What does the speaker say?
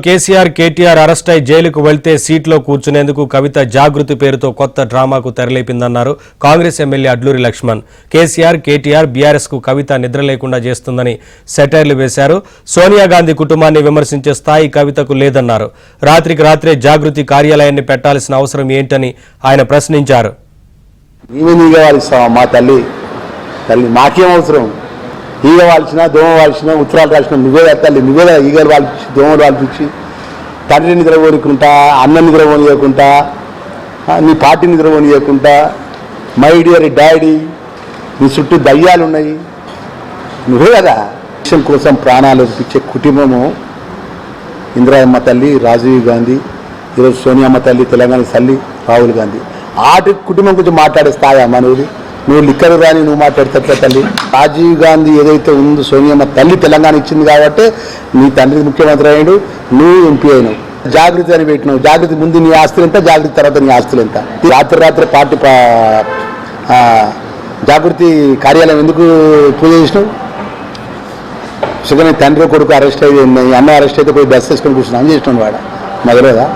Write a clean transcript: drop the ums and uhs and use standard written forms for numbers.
KCR KTR arrest అయి జైలుకు వెళ్తే సీట్లో కూర్చునేందుకు కవిత జాగృతి పేరుతో కొత్త డ్రామాకు తెరలేపిందన్నారు కాంగ్రెస్ ఎమ్మెల్యే అడ్లూరి లక్ష్మణ్. కేసీఆర్ కేటీఆర్ బీఆర్ఎస్ కు కవిత నిద్ర లేకుండా చేస్తుందని సెటైర్లు వేశారు. సోనియా గాంధీ కుటుంబాన్ని విమర్శించే స్థాయి కవితకు లేదన్నారు. రాత్రికి రాత్రే జాగృతి కార్యాలయాన్ని పెట్టాల్సిన అవసరం ఏంటని ఆయన ప్రశ్నించారు. ఈగ వాల్చిన దోమ వాల్చిన ఉత్తరాలు రాసిన నువ్వే తల్లి నువ్వే ఈగలు వాల్చి దోమలు వాల్పించి తండ్రి నిద్ర పోనికుంటా అన్న నిద్ర పోనీయకుండా నీ పార్టీ నిద్ర పోనీయకుండా మై డియర్ డాడీ నీ చుట్టూ దయ్యాలు ఉన్నాయి నువ్వే కదా. దేశం కోసం ప్రాణాలు అర్పించే కుటుంబము ఇందిరాయమ్మ తల్లి, రాజీవ్ గాంధీ, ఈరోజు సోనియమ్మ తల్లి, తెలంగాణ తల్లి రాహుల్ గాంధీ. ఆటి కుటుంబం గురించి మాట్లాడే స్థాయి మనది. నువ్వు లిక్కరు రాని నువ్వు మాట్లాడితే తల్లి. రాజీవ్ గాంధీ ఏదైతే ఉందో సోనియమ్మ తల్లి తెలంగాణ ఇచ్చింది కాబట్టి నీ తండ్రి ముఖ్యమంత్రి అయ్యాడు, నువ్వు ఎంపీ అయినావు. జాగృతి అని పెట్టినావు. జాగృతి ముందు నీ ఆస్తులు ఎంత, జాగృతి తర్వాత నీ ఆస్తులు ఎంత. రాత్రి పార్టీ జాగృతి కార్యాలయం ఎందుకు పూజ చేసినావు? సుగని తండ్రి కొడుకు అరెస్ట్ అయ్యి అన్న అరెస్ట్ అయితే పోయి బస్ వేసుకొని కూర్చున్నాను చేసినాడు వాడ మొదలేదా.